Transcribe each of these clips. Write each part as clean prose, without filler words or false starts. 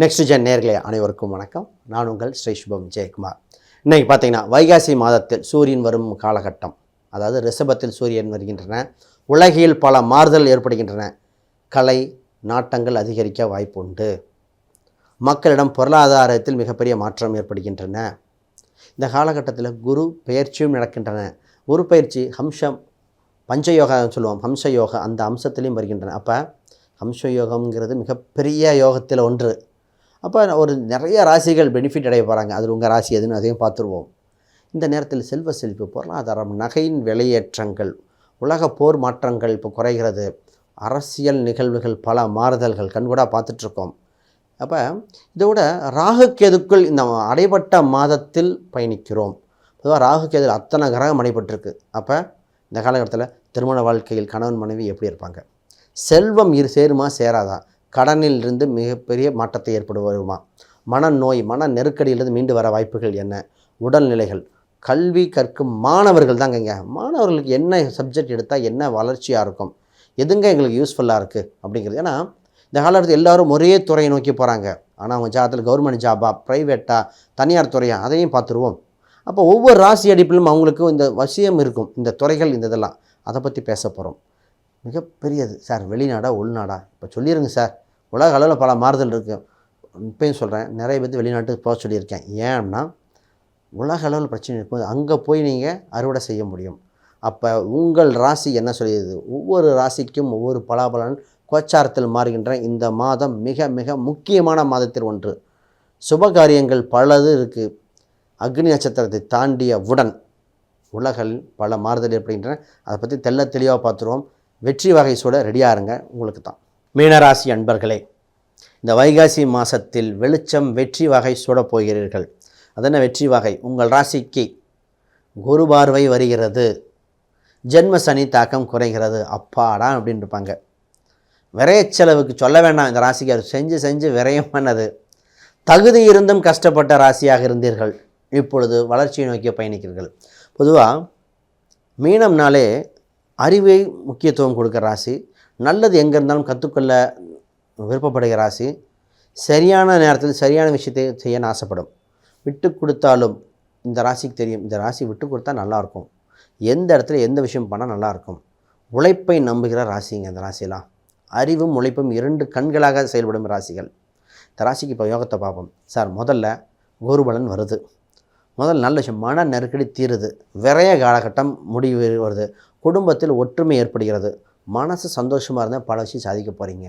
Next gen நேயர்களே அனைவருக்கும் வணக்கம். நான் உங்கள் ஸ்ரீ சுபம் ஜெயக்குமார். இன்றைக்கி பார்த்தீங்கன்னா வைகாசி மாதத்தில் சூரியன் வரும் காலகட்டம், அதாவது ரிஷபத்தில் சூரியன் வருகின்றன. உலகில் பல மாறுதல் ஏற்படுகின்றன. கலை நாட்டங்கள் அதிகரிக்க வாய்ப்புண்டு. மக்களிடம் பொருளாதாரத்தில் மிகப்பெரிய மாற்றம் ஏற்படுகின்றன. இந்த காலகட்டத்தில் குரு பெயர்ச்சியும் நடக்கின்றன. குரு பயிற்சி ஹம்சம் பஞ்சயோகா சொல்லுவோம், ஹம்ச யோகா அந்த அம்சத்திலையும் வருகின்றன. அப்போ ஹம்ச யோகம்ங்கிறது மிகப்பெரிய யோகத்தில் ஒன்று. அப்போ ஒரு நிறைய ராசிகள் பெனிஃபிட் அடைய போகிறாங்க. அதில் உங்கள் ராசி எதுன்னு அதையும் பார்த்துருவோம். இந்த நேரத்தில் செல்வ செழிப்பு, பொருளாதாரம், நகையின் விலையேற்றங்கள், உலக போர் மாற்றங்கள் இப்போ குறைகிறது. அரசியல் நிகழ்வுகள் பல மாறுதல்கள் கண்கூடாக பார்த்துட்ருக்கோம். அப்போ இதோட ராகு கேதுக்குள் இந்த அடைபட்ட மாதத்தில் பயணிக்கிறோம். பொதுவாக ராகு கேது அத்தனை கிரகம் அடைபட்டிருக்கு. அப்போ இந்த காலகட்டத்தில் திருமண வாழ்க்கையில் கணவன் மனைவி எப்படி இருப்பாங்க? செல்வம் சேருமா சேராதா? கடனில் இருந்து மிகப்பெரிய மாற்றத்தை ஏற்படுமா? மனநோய், மன நெருக்கடியிலிருந்து மீண்டு வர வாய்ப்புகள் என்ன? உடல்நிலைகள், கல்வி கற்கும் மாணவர்கள் தாங்க. மாணவர்களுக்கு என்ன சப்ஜெக்ட் எடுத்தால் என்ன வளர்ச்சியாக இருக்கும், எதுங்க எங்களுக்கு யூஸ்ஃபுல்லாக இருக்குது அப்படிங்கிறது. ஏன்னா இந்த காலத்தில் எல்லோரும் ஒரே துறையை நோக்கி போகிறாங்க. ஆனால் அவங்க ஜாதத்தில் கவர்மெண்ட் ஜாபா, ப்ரைவேட்டாக, தனியார் துறையா, அதையும் பார்த்துருவோம். அப்போ ஒவ்வொரு ராசி அடிப்பிலும் அவங்களுக்கு இந்த வசியம் இருக்கும், இந்த துறைகள், இந்த இதெல்லாம் அதை பற்றி பேச போகிறோம். மிகப்பெரியது சார். வெளிநாடா உள்நாடா இப்போ சொல்லிடுங்க சார். உலக அளவில் பல மாறுதல் இருக்குது. இப்போயும் சொல்கிறேன், நிறைய பேர் வெளிநாட்டுக்கு போக சொல்லியிருக்கேன். ஏன்னா உலக அளவில் பிரச்சனை இருக்கும்போது அங்கே போய் நீங்கள் அறுவடை செய்ய முடியும். அப்போ உங்கள் ராசி என்ன சொல்லிடுது? ஒவ்வொரு ராசிக்கும் ஒவ்வொரு பலாபலன் கோச்சாரத்தில் மாறுகின்ற இந்த மாதம் மிக மிக முக்கியமான மாதத்தில் ஒன்று. சுபகாரியங்கள் பலது இருக்குது. அக்னி நட்சத்திரத்தை தாண்டியவுடன் உலகில் பல மாறுதல் ஏற்படுகின்றன. அதை பற்றி தெளிவாக பார்த்துருவோம். வெற்றி வகை சூட ரெடியாக இருங்க, உங்களுக்கு தான். மீனராசி அன்பர்களே, இந்த வைகாசி மாதத்தில் வெளிச்சம் வெற்றி வகை சூட போகிறீர்கள். அதென்ன வெற்றி வகை? உங்கள் ராசிக்கு குரு பார்வை வருகிறது. ஜென்ம சனி தாக்கம் குறைகிறது. அப்பாடா அப்படின்னு இருப்பாங்க. விரையச்செலவுக்கு சொல்ல வேண்டாம். இந்த ராசிக்கு அது செஞ்சு விரயம் பண்ணது. தகுதி இருந்தும் கஷ்டப்பட்ட ராசியாக இருந்தீர்கள். இப்பொழுது வளர்ச்சியை நோக்கி பயணிக்கிறீர்கள். பொதுவாக மீனம்னாலே அறிவை முக்கியத்துவம் கொடுக்குற ராசி. நல்லது எங்கே இருந்தாலும் கற்றுக்கொள்ள விருப்பப்படுகிற ராசி. சரியான நேரத்தில் சரியான விஷயத்தை செய்ய ஆசைப்படும். விட்டு கொடுத்தாலும் இந்த ராசிக்கு தெரியும், இந்த ராசி விட்டு கொடுத்தா நல்லாயிருக்கும், எந்த இடத்துல எந்த விஷயம் பண்ணால் நல்லாயிருக்கும். உழைப்பை நம்புகிற ராசிங்க இந்த ராசிலாம். அறிவும் உழைப்பும் இரண்டு கண்களாக செயல்படும் ராசிகள். இந்த ராசிக்கு இப்போ யோகத்தை பார்ப்போம். சார், முதல்ல குருபலன் வருது. முதல் நல்ல விஷயம், மன நெருக்கடி தீருது. விரைய காலகட்டம் முடிவு வருது. குடும்பத்தில் ஒற்றுமை ஏற்படுகிறது. மனசு சந்தோஷமாக இருந்தால் பல விஷயம் சாதிக்க போகிறீங்க.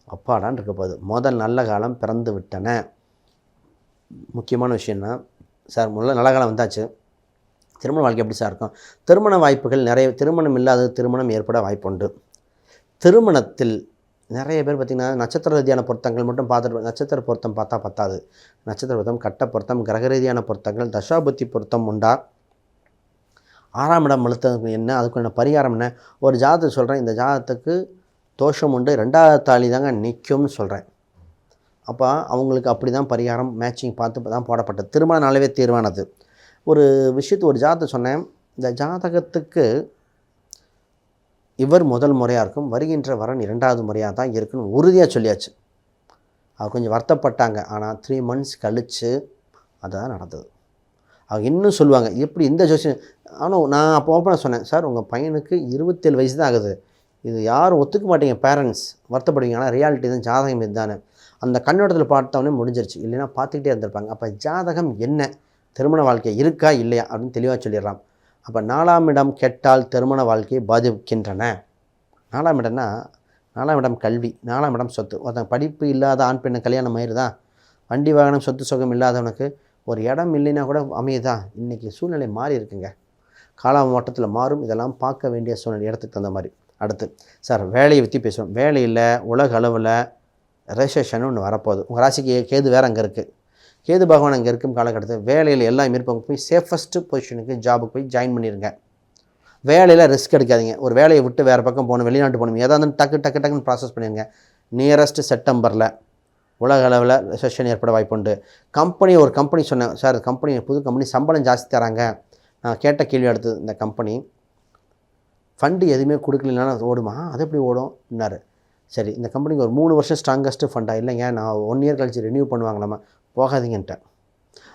அப்பாடான் இருக்க போகுது. முதல் நல்ல காலம் பிறந்து விட்டன. முக்கியமான விஷயம்னா, சார் நல்ல காலம் வந்தாச்சு, திருமண வாழ்க்கை எப்படி சார் இருக்கும்? திருமண வாய்ப்புகள் நிறைய. திருமணம் இல்லாத திருமணம் ஏற்பட வாய்ப்புண்டு. திருமணத்தில் நிறைய பேர் பார்த்திங்கன்னா நட்சத்திர ரீதியான பொருத்தங்கள் மட்டும் பார்த்துட்டு, நட்சத்திர பொருத்தம் பார்த்தா பத்தாது. நட்சத்திர பொருத்தம், கட்ட பொருத்தம், கிரக ரீதியான பொருத்தங்கள், தசாபுத்தி பொருத்தம் உண்டா? 6ஆம் இடம் அழுத்தம் என்ன, அதுக்குள்ள பரிகாரம் என்ன? ஒரு ஜாதகத்தை சொல்கிறேன், இந்த ஜாதகத்துக்கு தோஷம் உண்டு, 2வது தாலி தாங்க நிற்கும்னு சொல்கிறேன். அப்போ அவங்களுக்கு அப்படி தான் பரிகாரம் மேட்சிங் பார்த்து தான் போடப்பட்டது. திருமண நாளவே தீர்வானது. ஒரு விஷயத்து ஒரு ஜாதகத்தை சொன்னேன். இந்த ஜாதகத்துக்கு இவர் முதல் முறையாக இருக்கும், வருகின்ற வரன் 2வது முறையாக தான் இருக்குன்னு உறுதியாக சொல்லியாச்சு. அவர் கொஞ்சம் வருத்தப்பட்டாங்க. ஆனால் 3 months கழித்து அதுதான் நடந்தது. அவங்க இன்னும் சொல்லுவாங்க, எப்படி இந்த ஜோசியம். ஆனால் நான் அப்போ ஓப்பனாக சொன்னேன், சார் உங்கள் பையனுக்கு 27 வயசு தான் ஆகுது, இது யாரும் ஒத்துக்க மாட்டீங்க, பேரண்ட்ஸ் வருத்தப்படுவீங்க, ஆனால் ரியாலிட்டி தான், ஜாதகம் இதுதானே. அந்த கண்ணோட்டத்தில் பார்த்தவொடனே முடிஞ்சிருச்சு. இல்லைன்னா பார்த்துக்கிட்டே இருந்திருப்பாங்க. அப்போ ஜாதகம் என்ன, திருமண வாழ்க்கை இருக்கா இல்லையா அப்படின்னு தெளிவாக சொல்லிடுறான். அப்போ 4ஆம் இடம் கெட்டால் திருமண வாழ்க்கையை பாதிக்கின்றன. 4ஆம் இடம்னா 4ஆம் இடம் கல்வி, 4ஆம் இடம் சொத்து. ஒருத்தன் படிப்பு இல்லாத ஆண் பெண்ணு கல்யாணம் ஆயிடுதா? வண்டி வாகனம் சொத்து சுகம் இல்லாதவனுக்கு ஒரு இடம் இல்லைன்னா கூட அமையுதா? இன்றைக்கி சூழ்நிலை மாறி இருக்குங்க. கால ஓட்டத்தில் மாறும். இதெல்லாம் பார்க்க வேண்டிய சூழ்நிலை, இடத்துக்கு தகுந்த மாதிரி. அடுத்து சார், வேலையை பற்றி பேசுவோம். வேலையில் உலக அளவில் ரெசெஷன் ஒன்று வரப்போகுது. உங்கள் ராசிக்கு கேது வேறு அங்கே இருக்குது. கேது பகவான் அங்கே இருக்கும் காலகட்டத்தில் வேலையில் எல்லாம் இருப்பவங்க போய் சேஃபஸ்ட்டு பொசிஷனுக்கு ஜாபுக்கு போய் ஜாயின் பண்ணிடுங்க. வேலையில் ரிஸ்க் எடுக்காதீங்க. ஒரு வேலையை விட்டு வேறு பக்கம் போகணும், வெளிநாட்டு போகணும், ஏதாவது டக்குன்னு ப்ராசஸ் பண்ணிடுங்க. நியரஸ்ட்டு செப்டம்பரில் உலக அளவில் ரெசெஷன் ஏற்பட வாய்ப்புண்டு. ஒரு கம்பெனி சொன்னேன், சார் கம்பெனி புது கம்பெனி சம்பளம் ஜாஸ்தி தராங்க. நான் கேட்ட கேள்வி அடுத்தது, இந்த கம்பெனி ஃபண்டு எதுவுமே கொடுக்கலனாலும் ஓடுமா? அது எப்படி ஓடும் என்னாரு? சரி இந்த கம்பெனிக்கு ஒரு 3 வருஷம் ஸ்ட்ராங்கஸ்ட்டு ஃபண்டா இல்லைங்க நான் 1 இயர் கழிச்சு ரினியூ பண்ணுவாங்களாமா, போகாதீங்கன்ட்டேன்.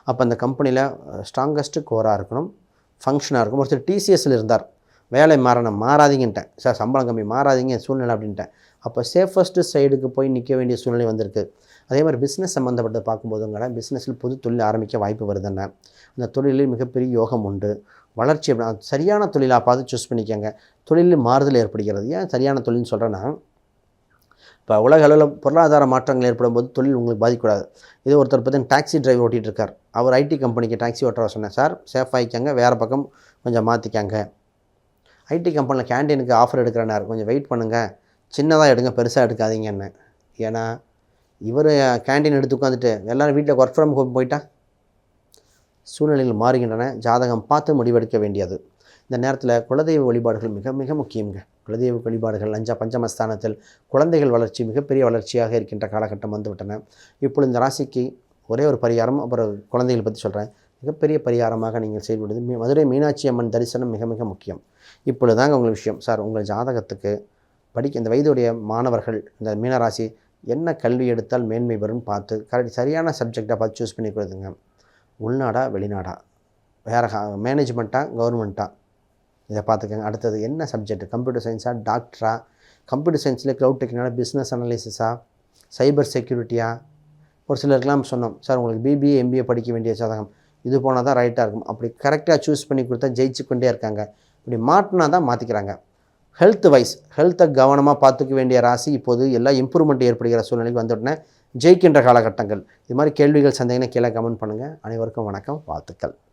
அப்போ அந்த கம்பெனியில் ஸ்ட்ராங்கஸ்ட்டு கோராக இருக்கணும், ஃபங்க்ஷனாக இருக்கும். ஒருத்தர் டிசிஎஸ்சில் இருந்தார், வேலை மாறணும், மாறாதீங்கன்ட்டேன். சார் சம்பளம் கம்மி, மாறாதீங்க சூழ்நிலை அப்படின்ட்டேன். அப்போ சேஃபஸ்ட்டு சைடுக்கு போய் நிற்க வேண்டிய சூழ்நிலை வந்திருக்கு. அதே மாதிரி பிஸ்னஸ் சம்மந்தப்பட்டது பார்க்கும்போதுங்கள பிஸ்னஸில் புது தொழில் ஆரம்பிக்க வாய்ப்பு வருதுன்னு, அந்த தொழிலில் மிகப்பெரிய யோகம் உண்டு. வளர்ச்சி அப்படி சரியான தொழிலாக பார்த்து சூஸ் பண்ணிக்கோங்க. தொழிலில் மாறுதல் ஏற்படுகிறது. ஏன் சரியான தொழில்னு சொல்கிறேன்னா, இப்போ உலக அளவில் பொருளாதார மாற்றங்கள் ஏற்படும் போது தொழில் உங்களுக்கு பாதிக்கக்கூடாது. இது ஒருத்தர் பார்த்தீங்கன்னா டாக்ஸி டிரைவர் ஓட்டிகிட்டு இருக்கார். அவர் ஐடி கம்பெனிக்கு டாக்ஸி ஓட்டுற சொன்னேன், சார் சேஃப் ஆகிக்கங்க, வேறு பக்கம் கொஞ்சம் மாற்றிக்கங்க. ஐடி கம்பெனியில் கேண்டீனுக்கு ஆஃபர் எடுக்கிறனார், கொஞ்சம் வெயிட் பண்ணுங்கள், சின்னதாக எடுங்க, பெருசாக எடுக்காதீங்கன்னு. ஏன்னா இவர் கேண்டீன் எடுத்து உட்காந்துட்டு எல்லோரும் வீட்டில் ஒர்க் ஃப்ரம் ஹோம் போயிட்டா சூழ்நிலைகள் மாறுகின்றன. ஜாதகம் பார்த்து முடிவெடுக்க வேண்டியது. இந்த நேரத்தில் குலதெய்வ வழிபாடுகள் மிக மிக முக்கியங்க. குலதெய்வ வழிபாடுகள் பஞ்சமஸ்தானத்தில் குழந்தைகள் வளர்ச்சி மிகப்பெரிய வளர்ச்சியாக இருக்கின்ற காலகட்டம் வந்துவிட்டன. இப்பொழுது இந்த ராசிக்கு ஒரே ஒரு பரிகாரம், அப்புறம் குழந்தைகள் பற்றி சொல்கிறேன். மிகப்பெரிய பரிகாரமாக நீங்கள் செயல்படுது மதுரை மீனாட்சி அம்மன் தரிசனம் மிக மிக முக்கியம். இப்பொழுது தாங்க உங்கள் விஷயம். சார் உங்கள் ஜாதகத்துக்கு இந்த வயதுடைய மாணவர்கள் இந்த மீனராசி என்ன கல்வி எடுத்தால் மேன்மை வரும்னு பார்த்து சரியான சப்ஜெக்டாக பார்த்து சூஸ் பண்ணி கொடுத்துங்க. உள்நாடா வெளிநாடா, வேறு மேனேஜ்மெண்ட்டா கவர்மெண்ட்டா, இதை பார்த்துக்கங்க. அடுத்தது என்ன சப்ஜெக்ட், கம்ப்யூட்டர் சயின்ஸா, டாக்டரா, கம்ப்யூட்டர் சயின்ஸில் க்ளவுட் டெக்னாலஜி, பிஸ்னஸ் அனலிசிஸா, சைபர் செக்யூரிட்டியா. ஒரு சிலருக்கெல்லாம் சொன்னோம், சார் உங்களுக்கு பிபிஏ எம்பிஏ படிக்க வேண்டிய ஜாதகம், இது போனால் தான் ரைட்டாக இருக்கும். அப்படி கரெக்டாக சூஸ் பண்ணி கொடுத்தா ஜெயிச்சு கொண்டே இருக்காங்க. இப்படி மாட்டினா தான் மாற்றிக்கிறாங்க. ஹெல்த்தை கவனமாக பார்த்துக்க வேண்டிய ராசி இப்போது எல்லா இம்ப்ரூவ்மெண்ட் ஏற்படுகிற சூழ்நிலைக்கு வந்த உடனே ஜெயிக்கின்ற காலகட்டங்கள். இது மாதிரி கேள்விகள் சந்தேகம்னா கீழே கமெண்ட் பண்ணுங்கள். அனைவருக்கும் வணக்கம், வாழ்த்துக்கள்.